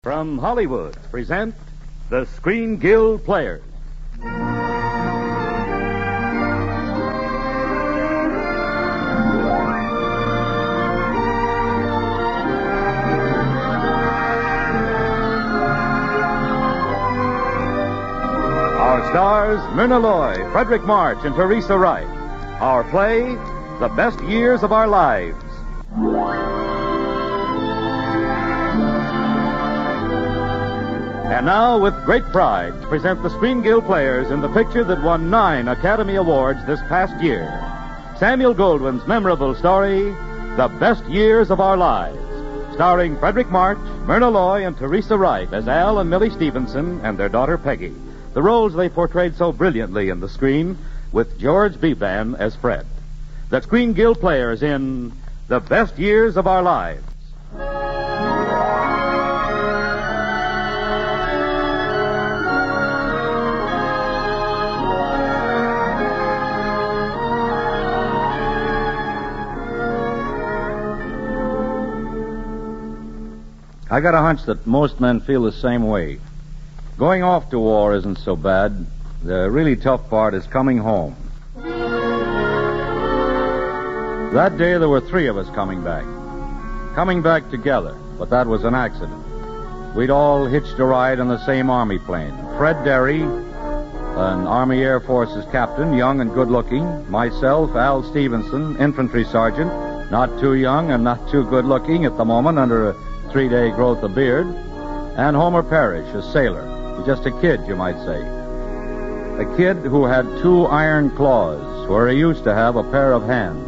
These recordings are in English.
From Hollywood, present the Screen Guild Players. Our stars, Myrna Loy, Frederick March, and Teresa Wright. Our play, The Best Years of Our Lives. And now, with great pride, present the Screen Guild Players in the picture that won 9 Academy Awards this past year. Samuel Goldwyn's memorable story, The Best Years of Our Lives, starring Frederick March, Myrna Loy, and Teresa Wright as Al and Millie Stevenson and their daughter Peggy, the roles they portrayed so brilliantly in the screen, with George Beban as Fred. The Screen Guild Players in The Best Years of Our Lives. I got a hunch that most men feel the same way. Going off to war isn't so bad. The really tough part is coming home. That day there were 3 of us coming back. Coming back together, but that was an accident. We'd all hitched a ride on the same Army plane. Fred Derry, an Army Air Forces captain, young and good-looking. Myself, Al Stevenson, infantry sergeant, not too young and not too good-looking at the moment under a 3-day growth of beard, and Homer Parrish, a sailor. Just a kid, you might say. A kid who had 2 iron claws, where he used to have a pair of hands.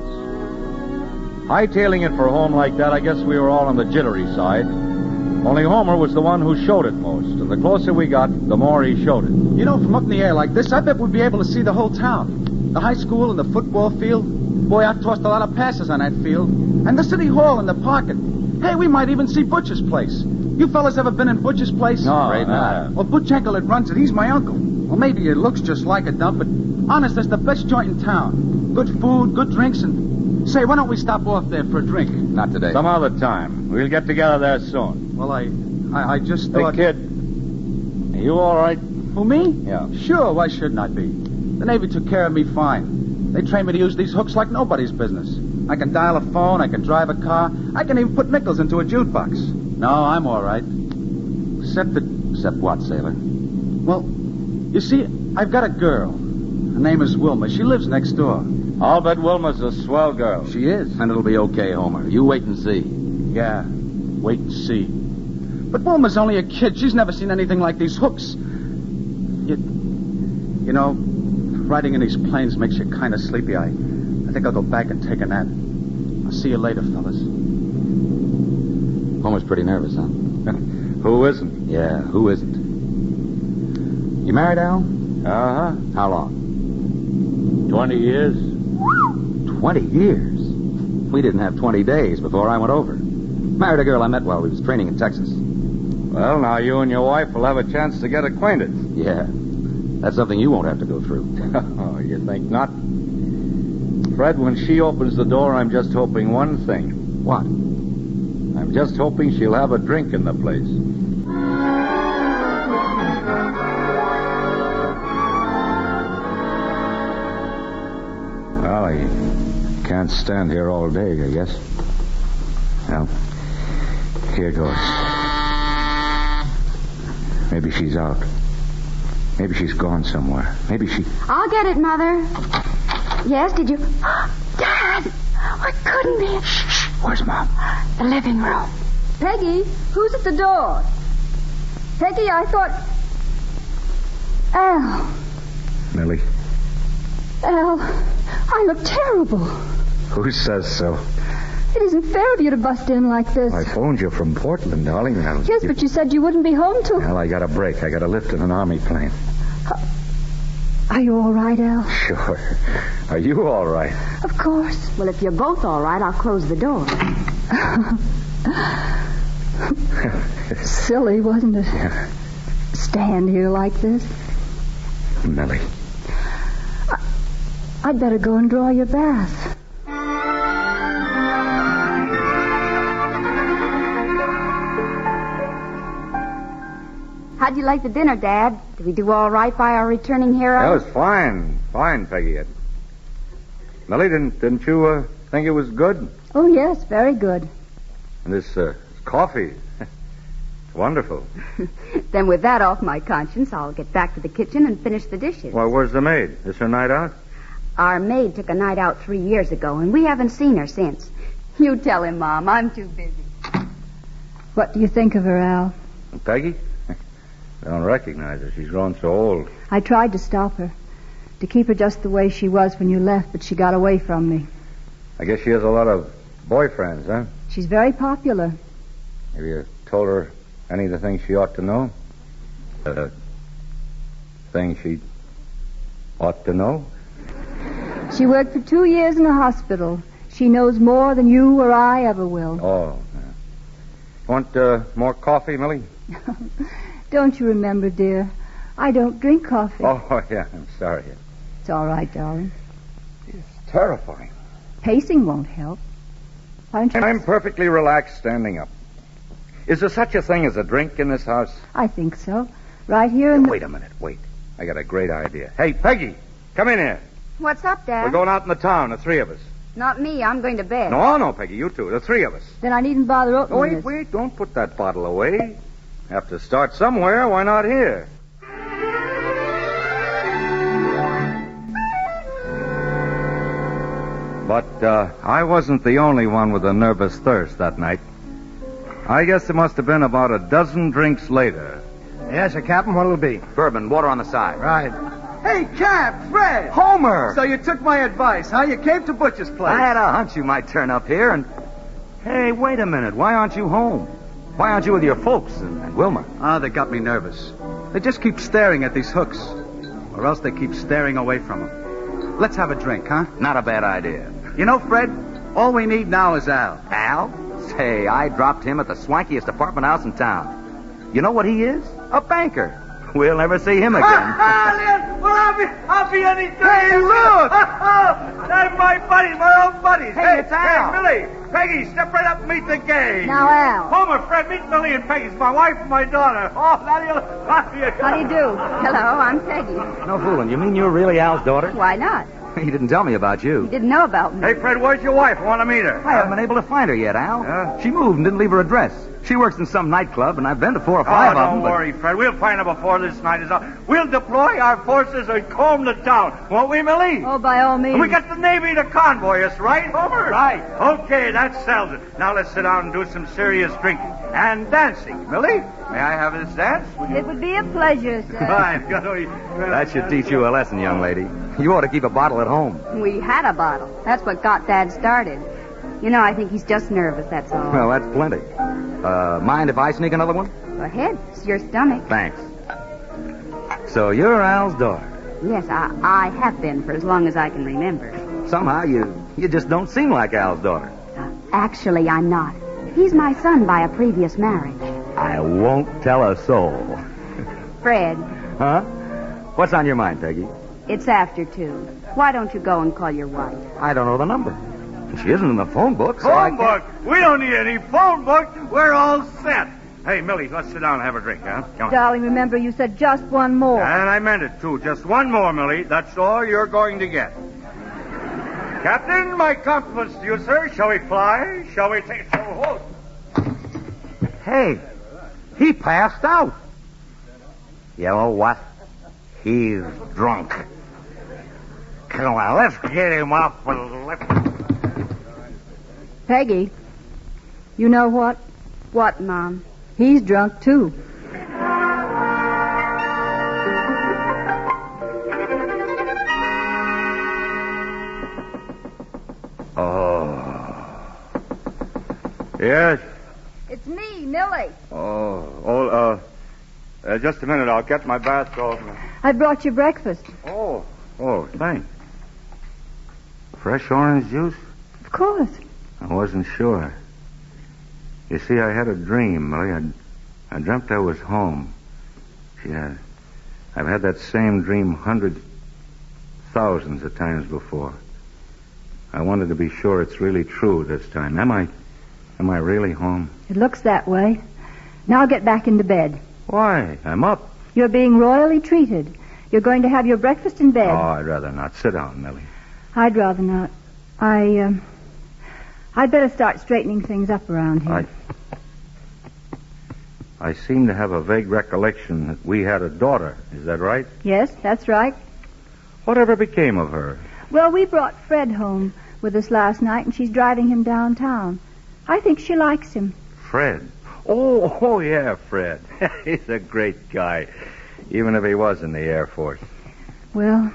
Hightailing it for home like that, I guess we were all on the jittery side. Only Homer was the one who showed it most, and the closer we got, the more he showed it. You know, from up in the air like this, I bet we'd be able to see the whole town. The high school and the football field. Boy, I tossed a lot of passes on that field. And the city hall and the parking. Hey, we might even see Butcher's place. You fellas ever been in Butcher's place? No, Afraid not. Well, Butch Henkel that runs it, he's my uncle. Well, maybe it looks just like a dump, but honest, it's the best joint in town. Good food, good drinks, and... Say, why don't we stop off there for a drink? Not today. Some other time. We'll get together there soon. Well, I just thought... Hey, kid. Are you all right? Who, me? Yeah. Sure, why shouldn't I be? The Navy took care of me fine. They trained me to use these hooks like nobody's business. I can dial a phone, I can drive a car, I can even put nickels into a jukebox. No, I'm all right. Except what, sailor? Well, you see, I've got a girl. Her name is Wilma. She lives next door. I'll bet Wilma's a swell girl. She is. And it'll be okay, Homer. You wait and see. Yeah, wait and see. But Wilma's only a kid. She's never seen anything like these hooks. You know, riding in these planes makes you kind of sleepy. I think I'll go back and take a nap. I'll see you later, fellas. Homer's pretty nervous, huh? Who isn't? Yeah, who isn't? You married, Al? Uh-huh. How long? 20 years. 20 years? We didn't have 20 days before I went over. Married a girl I met while we was training in Texas. Well, now you and your wife will have a chance to get acquainted. Yeah. That's something you won't have to go through. Oh, you think not? Fred, when she opens the door, I'm just hoping one thing. What? I'm just hoping she'll have a drink in the place. Well, I can't stand here all day, I guess. Well, here goes. Maybe she's out. Maybe she's gone somewhere. Maybe she... I'll get it, Mother. Yes, did you... Dad! Oh, it couldn't be. Shh. Where's Mom? The living room. Peggy, who's at the door? Peggy, I thought... Al. Millie. Al, I look terrible. Who says so? It isn't fair of you to bust in like this. I phoned you from Portland, darling. Yes, but you said you wouldn't be home till... Well, I got a break. I got a lift in an Army plane. Are you all right, Al? Sure. Are you all right? Of course. Well, if you're both all right, I'll close the door. Silly, wasn't it? Yeah. Stand here like this. Millie. I'd better go and draw your bath. How'd you like the dinner, Dad? Did we do all right by our returning hero? That was fine. Fine, Peggy. Millie, didn't you think it was good? Oh, yes, very good. And this coffee. It's wonderful. Then with that off my conscience, I'll get back to the kitchen and finish the dishes. Well, where's the maid? Is her night out? Our maid took a night out 3 years ago, and we haven't seen her since. You tell him, Mom. I'm too busy. What do you think of her, Al? Peggy? I don't recognize her. She's grown so old. I tried to stop her, to keep her just the way she was when you left, but she got away from me. I guess she has a lot of boyfriends, huh? She's very popular. Have you told her any of the things she ought to know? Things she ought to know? She worked for 2 years in a hospital. She knows more than you or I ever will. Oh. Want more coffee, Millie? Don't you remember, dear? I don't drink coffee. Oh, yeah. I'm sorry. It's all right, darling. It's terrifying. Pacing won't help. Why don't you... I'm perfectly relaxed standing up. Is there such a thing as a drink in this house? I think so. Right here in the... Wait a minute. Wait. I got a great idea. Hey, Peggy, come in here. What's up, Dad? We're going out in the town, the three of us. Not me. I'm going to bed. No, Peggy, you two, the three of us. Then I needn't bother opening this. Wait, don't put that bottle away. Have to start somewhere. Why not here? But I wasn't the only one with a nervous thirst that night. I guess it must have been about a dozen drinks later. Yes, sir, Captain. What'll it be? Bourbon, water on the side. Right. Hey, Cap, Fred! Homer! So you took my advice, huh? You came to Butcher's place. I had a hunch you might turn up here and... Hey, wait a minute. Why aren't you home? Why aren't you with your folks and Wilma? Ah, they got me nervous. They just keep staring at these hooks. Or else they keep staring away from them. Let's have a drink, huh? Not a bad idea. You know, Fred, all we need now is Al. Al? Say, I dropped him at the swankiest apartment house in town. You know what he is? A banker. We'll never see him again. Well, I'll be anything. Hey, look! That's my buddies, my old buddies. Hey, it's Al. Hey, Millie, Peggy, step right up and meet the gang. Now, Al. Homer, Fred, meet Millie and Peggy. It's my wife and my daughter. Oh, How do you do? Hello, I'm Peggy. No fooling. You mean you're really Al's daughter? Why not? He didn't tell me about you. You didn't know about me. Hey, Fred, where's your wife? I want to meet her. I haven't been able to find her yet, Al. Yeah? She moved and didn't leave her address. She works in some nightclub, and I've been to 4 or 5 of them. Don't worry, Fred. We'll find her before this night is up. We'll deploy our forces and comb the town. Won't we, Millie? Oh, by all means. We got the Navy to convoy us, right, Homer? Right. Okay, that settles it. Now let's sit down and do some serious drinking. And dancing. Millie, may I have this dance? It would be a pleasure, sir. Fine. That should teach you a lesson, young lady. You ought to keep a bottle at home. We had a bottle. That's what got Dad started. You know, I think he's just nervous, that's all. Well, that's plenty. Mind if I sneak another one? Go ahead. It's your stomach. Thanks. So you're Al's daughter. Yes, I have been for as long as I can remember. Somehow you just don't seem like Al's daughter. Actually, I'm not. He's my son by a previous marriage. I won't tell a soul. Fred, Huh? What's on your mind, Peggy? it's after 2. Why don't you go and call your wife? I don't know the number. She isn't in the phone book, so I Phone can't... book? We don't need any phone book. We're all set. Hey, Millie, let's sit down and have a drink, huh? Come on. Darling, remember you said just one more. And I meant it, too. Just one more, Millie. That's all you're going to get. Captain, my compliments to you, sir. Shall we fly? Shall we take... Oh, Hey, he passed out. You know what? He's drunk. Come on, let's get him up and let's... Peggy, you know what? What, Mom? He's drunk, too. Oh. Yes? It's me, Millie. Just a minute. I'll get my bath off. I brought you breakfast. Oh, thanks. Fresh orange juice? Of course. I wasn't sure. You see, I had a dream, Millie. I dreamt I was home. Yeah, I've had that same dream hundreds, thousands of times before. I wanted to be sure it's really true this time. Am I really home? It looks that way. Now get back into bed. Why? I'm up. You're being royally treated. You're going to have your breakfast in bed. Oh, I'd rather not. Sit down, Millie. I'd rather not. I'd better start straightening things up around here. I seem to have a vague recollection that we had a daughter. Is that right? Yes, that's right. Whatever became of her? Well, we brought Fred home with us last night, and she's driving him downtown. I think she likes him. Fred? Oh, yeah, Fred. He's a great guy, even if he was in the Air Force. Well,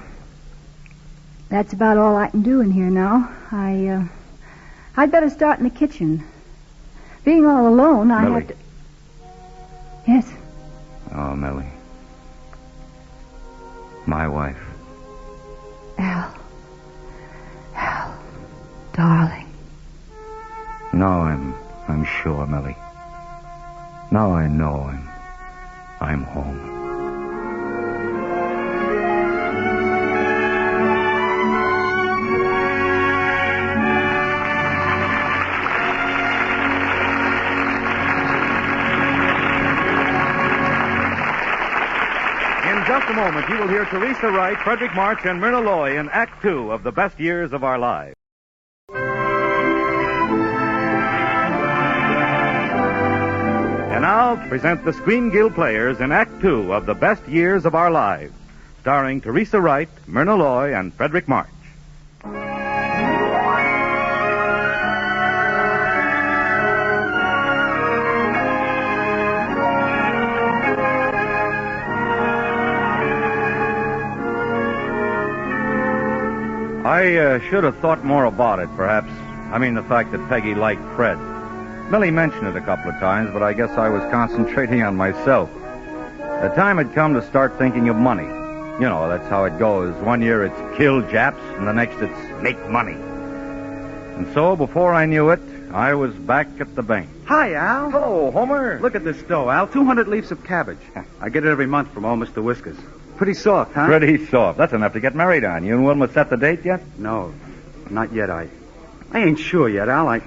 that's about all I can do in here now. I'd better start in the kitchen. Being all alone, I Millie. have to... Yes? Oh, Millie. My wife. Al, darling. Now I'm sure, Millie. Now I know I'm home. In just a moment, you will hear Teresa Wright, Frederick March, and Myrna Loy in Act Two of The Best Years of Our Lives. And now, to present the Screen Guild players in Act Two of The Best Years of Our Lives, starring Teresa Wright, Myrna Loy, and Frederick March. I should have thought more about it, perhaps. I mean, the fact that Peggy liked Fred. Millie mentioned it a couple of times, but I guess I was concentrating on myself. The time had come to start thinking of money. You know, that's how it goes. One year it's kill Japs, and the next it's make money. And so, before I knew it, I was back at the bank. Hi, Al. Hello, Homer. Look at this dough, Al. 200 leaves of cabbage. I get it every month from old Mr. Whiskers. Pretty soft, huh? Pretty soft. That's enough to get married on. You and Wilma set the date yet? No, not yet. I ain't sure yet, Al.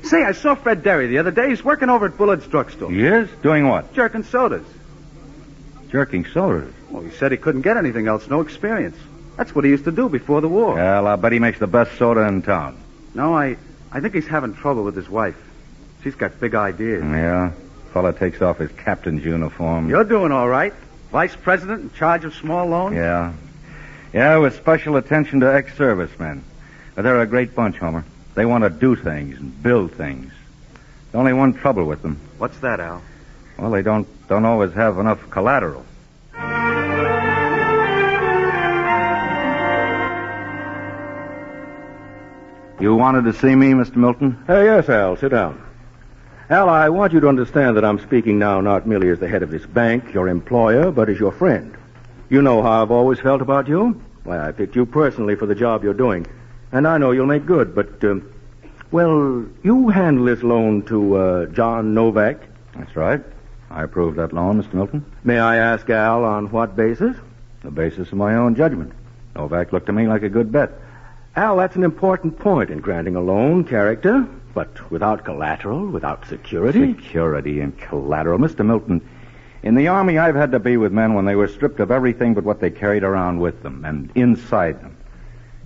Say, I saw Fred Derry the other day. He's working over at Bullard's drugstore. He is? Doing what? Jerking sodas. Jerking sodas. Well, he said he couldn't get anything else. No experience. That's what he used to do before the war. Well, I bet he makes the best soda in town. No, I think he's having trouble with his wife. She's got big ideas. Yeah. Fella takes off his captain's uniform. You're doing all right. Vice president in charge of small loans? Yeah. Yeah, with special attention to ex-servicemen. But they're a great bunch, Homer. They want to do things and build things. There's only one trouble with them. What's that, Al? Well, they don't always have enough collateral. You wanted to see me, Mr. Milton? Yes, Al. Sit down. Al, I want you to understand that I'm speaking now not merely as the head of this bank, your employer, but as your friend. You know how I've always felt about you. Why, I picked you personally for the job you're doing. And I know you'll make good, but, well, you handle this loan to John Novak. That's right. I approved that loan, Mr. Milton. May I ask, Al, on what basis? The basis of my own judgment. Novak looked to me like a good bet. Al, that's an important point in granting a loan, character. But without collateral, without security? Security and collateral. Mr. Milton, in the Army, I've had to be with men when they were stripped of everything but what they carried around with them and inside them.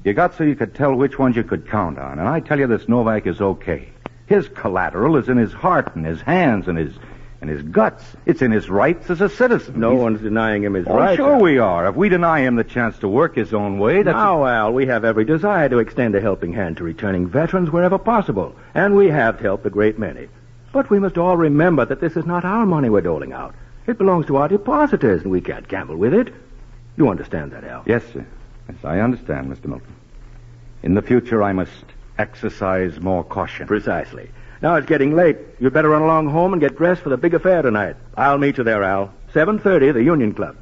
You got so you could tell which ones you could count on. And I tell you, this Novak is okay. His collateral is in his heart and his hands and his guts. It's in his rights as a citizen. No one's denying him his rights. Sure we are. If we deny him the chance to work his own way, that's... Now, Al, we have every desire to extend a helping hand to returning veterans wherever possible. And we have helped a great many. But we must all remember that this is not our money we're doling out. It belongs to our depositors, and we can't gamble with it. You understand that, Al? Yes, sir. Yes, I understand, Mr. Milton. In the future, I must exercise more caution. Precisely. Now it's getting late. You'd better run along home and get dressed for the big affair tonight. I'll meet you there, Al. 7:30, the Union Club.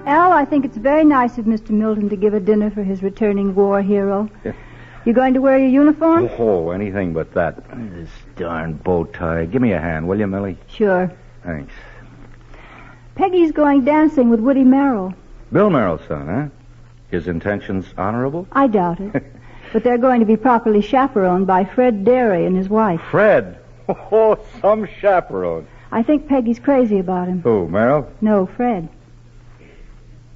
Al, I think it's very nice of Mr. Milton to give a dinner for his returning war hero. Yeah. You going to wear your uniform? Oh, anything but that. This darn bow tie. Give me a hand, will you, Millie? Sure. Thanks. Peggy's going dancing with Woody Merrill. Bill Merrill's son, huh? His intentions honorable? I doubt it. But they're going to be properly chaperoned by Fred Derry and his wife. Fred? Oh, some chaperone. I think Peggy's crazy about him. Who, Merrill? No, Fred.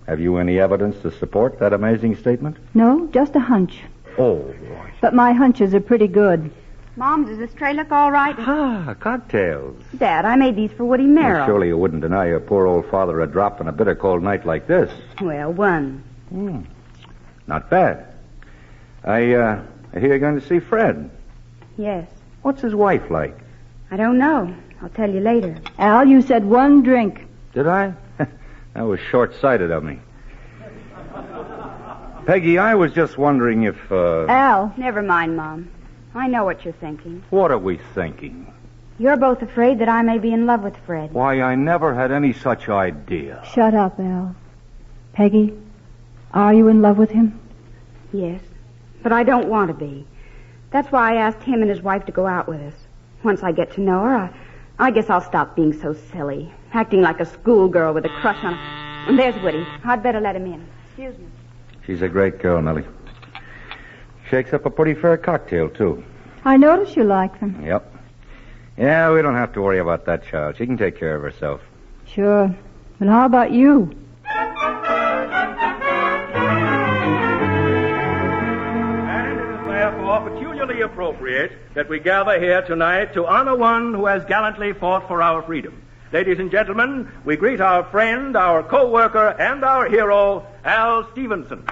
Have you any evidence to support that amazing statement? No, just a hunch. Oh, boy. But my hunches are pretty good. Mom, does this tray look all right? Ah, cocktails. Dad, I made these for Woody Merrill. Well, surely you wouldn't deny your poor old father a drop on a bitter cold night like this. Well, one. Not bad. I hear you're going to see Fred. Yes. What's his wife like? I don't know. I'll tell you later. Al, you said one drink. Did I? That was short-sighted of me. Peggy, I was just wondering if, Al. Never mind, Mom. I know what you're thinking. What are we thinking? You're both afraid that I may be in love with Fred. Why, I never had any such idea. Shut up, Al. Peggy, are you in love with him? Yes. But I don't want to be. That's why I asked him and his wife to go out with us. Once I get to know her, I guess I'll stop being so silly, acting like a schoolgirl with a crush on her. And there's Woody. I'd better let him in. Excuse me. She's a great girl, Millie. Shakes up a pretty fair cocktail, too. I notice you like them. Yep. Yeah, we don't have to worry about that child. She can take care of herself. Sure. But how about you? And it is therefore peculiarly appropriate that we gather here tonight to honor one who has gallantly fought for our freedom. Ladies and gentlemen, we greet our friend, our co-worker, and our hero, Al Stevenson.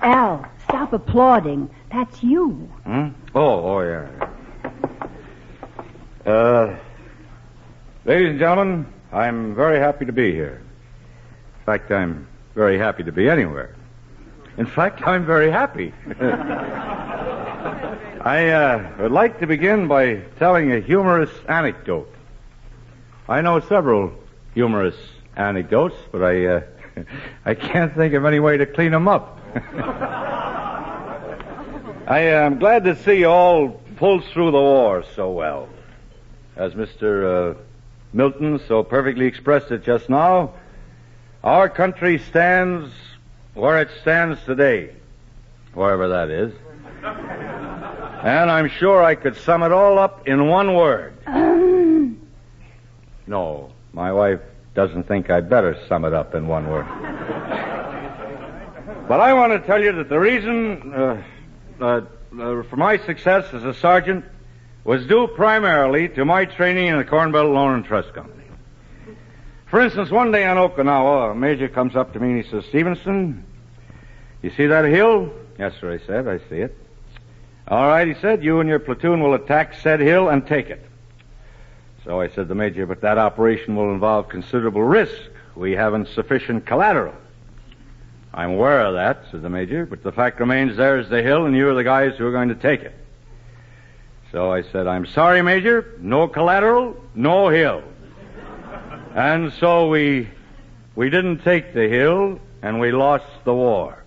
Al, stop applauding. That's you. Oh, yeah. Ladies and gentlemen, I'm very happy to be here. In fact, I'm very happy to be anywhere. In fact, I'm very happy. I would like to begin by telling a humorous anecdote. I know several humorous anecdotes, but I can't think of any way to clean them up. I am glad to see you all pulled through the war so well. As Mr. Milton so perfectly expressed it just now, our country stands where it stands today, wherever that is. And I'm sure I could sum it all up in one word. No, my wife doesn't think I'd better sum it up in one word. But I want to tell you that the reason for my success as a sergeant was due primarily to my training in the Corn Belt Loan and Trust Company. For instance, one day on Okinawa, a major comes up to me and he says, "Stevenson, you see that hill?" "Yes, sir," I said. "I see it." "All right," he said, "you and your platoon will attack said hill and take it." So I said to the major, "But that operation will involve considerable risk. We haven't sufficient collateral." "I'm aware of that," said the major, "but the fact remains there's the hill and you're the guys who are going to take it." So I said, "I'm sorry, Major, no collateral, no hill." And so we didn't take the hill and we lost the war.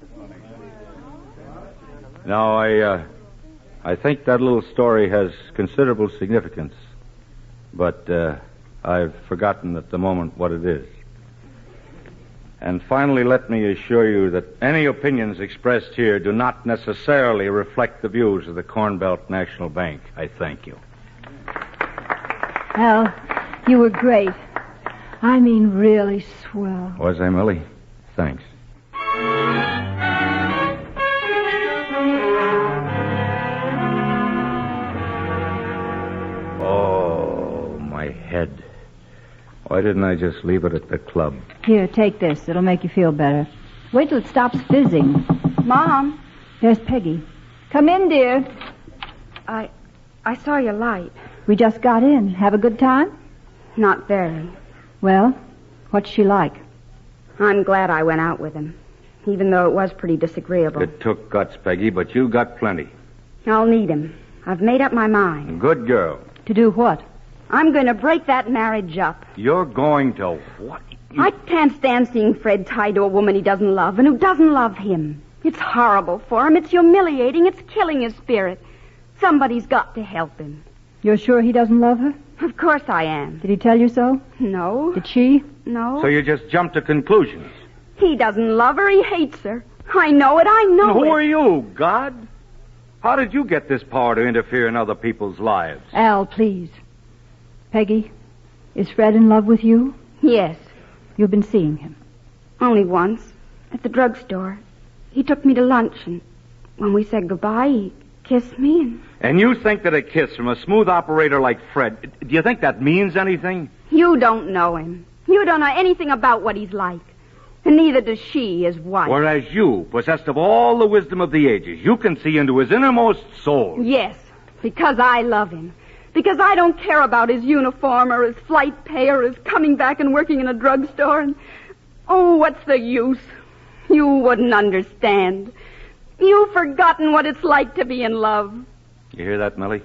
Now, I think that little story has considerable significance, but I've forgotten at the moment what it is. And finally, let me assure you that any opinions expressed here do not necessarily reflect the views of the Corn Belt National Bank. I thank you. Al, you were great. I mean, really swell. Was I, Millie? Thanks. Oh, my head. Why didn't I just leave it at the club? Here, take this. It'll make you feel better. Wait till it stops fizzing. Mom, There's Peggy. Come in, dear. I saw your light. We just got in. Have a good time? Not very. Well, what's she like? I'm glad I went out with him, even though it was pretty disagreeable. It took guts, Peggy, but you got plenty. I'll need him. I've made up my mind. Good girl. To do what? I'm going to break that marriage up. You're going to what? I can't stand seeing Fred tied to a woman he doesn't love and who doesn't love him. It's horrible for him. It's humiliating. It's killing his spirit. Somebody's got to help him. You're sure he doesn't love her? Of course I am. Did he tell you so? No. Did she? No. So you just jumped to conclusions. He doesn't love her. He hates her. I know it. I know Who it. are you, God? How did you get this power to interfere in other people's lives? Al, please. Peggy, is Fred in love with you? Yes. You've been seeing him. Only once. At the drugstore. He took me to lunch, and when we said goodbye, he kissed me, And you think that a kiss from a smooth operator like Fred, do you think that means anything? You don't know him. You don't know anything about what he's like. And neither does she, his wife. Whereas you, possessed of all the wisdom of the ages, you can see into his innermost soul. Yes, because I love him. Because I don't care about his uniform or his flight pay or his coming back and working in a drugstore. And, oh, what's the use? You wouldn't understand. You've forgotten what it's like to be in love. You hear that, Millie?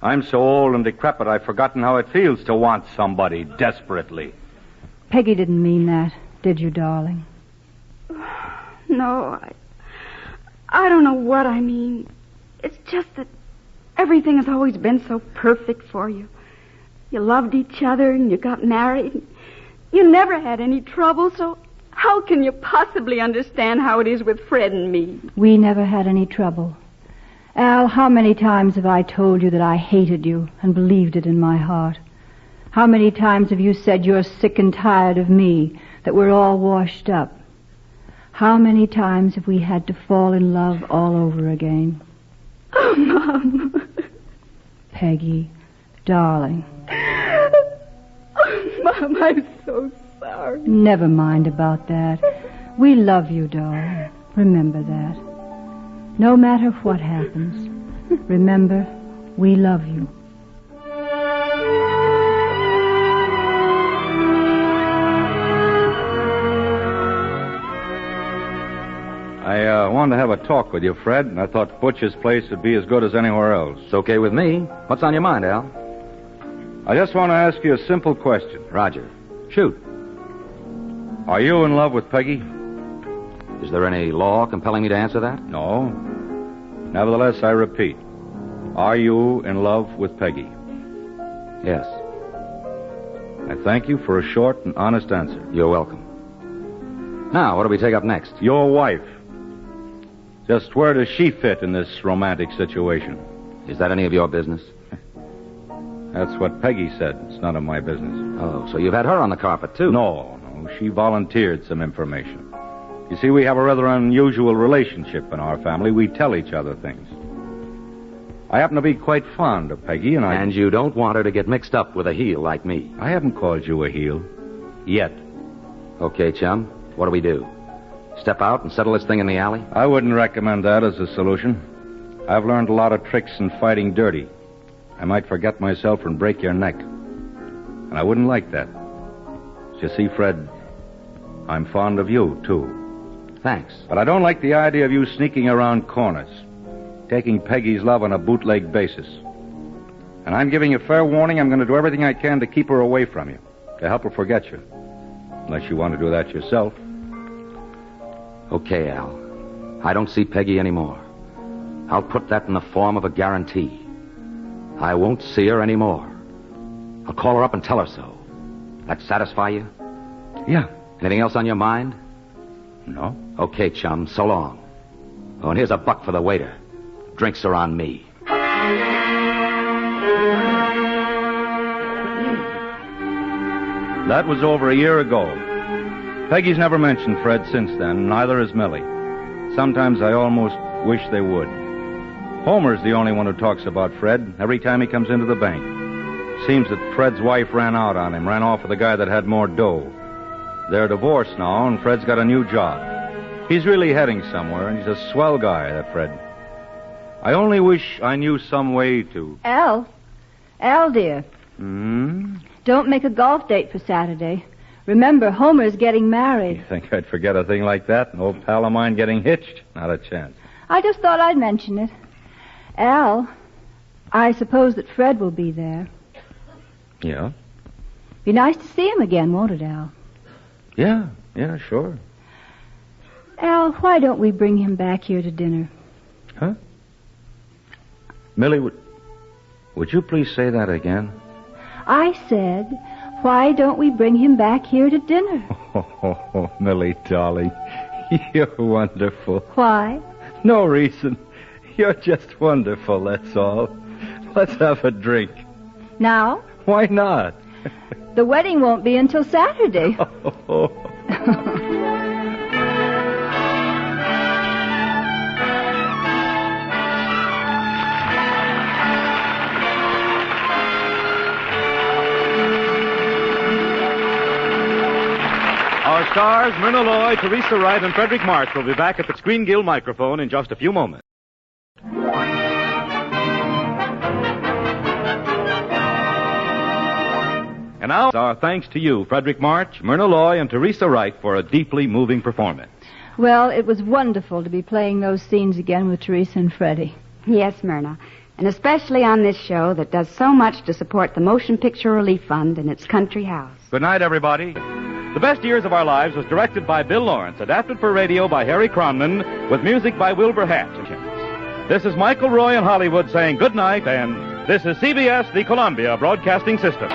I'm so old and decrepit, I've forgotten how it feels to want somebody desperately. Peggy didn't mean that, did you, darling? No, I don't know what I mean. It's just that everything has always been so perfect for you. You loved each other and you got married. You never had any trouble, so how can you possibly understand how it is with Fred and me? We never had any trouble. Al, how many times have I told you that I hated you and believed it in my heart? How many times have you said you're sick and tired of me, that we're all washed up? How many times have we had to fall in love all over again? Oh, Mom. Peggy, darling. Oh, Mom, I'm so sorry. Never mind about that. We love you, darling. Remember that. No matter what happens, remember, we love you. I wanted to have a talk with you, Fred, and I thought Butch's place would be as good as anywhere else. It's okay with me. What's on your mind, Al? I just want to ask you a simple question. Roger. Shoot. Are you in love with Peggy? Is there any law compelling me to answer that? No. Nevertheless, I repeat, are you in love with Peggy? Yes. I thank you for a short and honest answer. You're welcome. Now, what do we take up next? Your wife. Just where does she fit in this romantic situation? Is that any of your business? That's what Peggy said. It's none of my business. Oh, so you've had her on the carpet, too? No. She volunteered some information. You see, we have a rather unusual relationship in our family. We tell each other things. I happen to be quite fond of Peggy, and And you don't want her to get mixed up with a heel like me. I haven't called you a heel. Yet. Okay, chum. What do we do? Step out and settle this thing in the alley? I wouldn't recommend that as a solution. I've learned a lot of tricks in fighting dirty. I might forget myself and break your neck. And I wouldn't like that. You see, Fred, I'm fond of you, too. Thanks. But I don't like the idea of you sneaking around corners, taking Peggy's love on a bootleg basis. And I'm giving you fair warning, I'm going to do everything I can to keep her away from you, to help her forget you. Unless you want to do that yourself. Okay, Al. I don't see Peggy anymore. I'll put that in the form of a guarantee. I won't see her anymore. I'll call her up and tell her so. That satisfy you? Yeah. Anything else on your mind? No. Okay, chum. So long. Oh, and here's a buck for the waiter. Drinks are on me. That was over a year ago. Peggy's never mentioned Fred since then, neither has Millie. Sometimes I almost wish they would. Homer's the only one who talks about Fred every time he comes into the bank. Seems that Fred's wife ran out on him, ran off with a guy that had more dough. They're divorced now, and Fred's got a new job. He's really heading somewhere, and he's a swell guy, that Fred. I only wish I knew some way to... Al, dear. Don't make a golf date for Saturday. Remember, Homer's getting married. You think I'd forget a thing like that? An old pal of mine getting hitched? Not a chance. I just thought I'd mention it. Al, I suppose that Fred will be there. Yeah? Be nice to see him again, won't it, Al? Yeah, sure. Al, why don't we bring him back here to dinner? Huh? Millie, would you please say that again? I said, why don't we bring him back here to dinner? Oh, Millie, darling, You're wonderful. Why? No reason. You're just wonderful, that's all. Let's have a drink. Now? Why not? The wedding won't be until Saturday. Our stars, Myrna Loy, Teresa Wright, and Frederick March will be back at the Screen Guild microphone in just a few moments. And now, our thanks to you, Frederick March, Myrna Loy, and Teresa Wright, for a deeply moving performance. Well, it was wonderful to be playing those scenes again with Teresa and Freddie. Yes, Myrna. And especially on this show that does so much to support the Motion Picture Relief Fund and its country house. Good night, everybody. The Best Years of Our Lives was directed by Bill Lawrence, adapted for radio by Harry Cronman, with music by Wilbur Hatch. This is Michael Roy in Hollywood saying good night, and this is CBS, the Columbia Broadcasting System.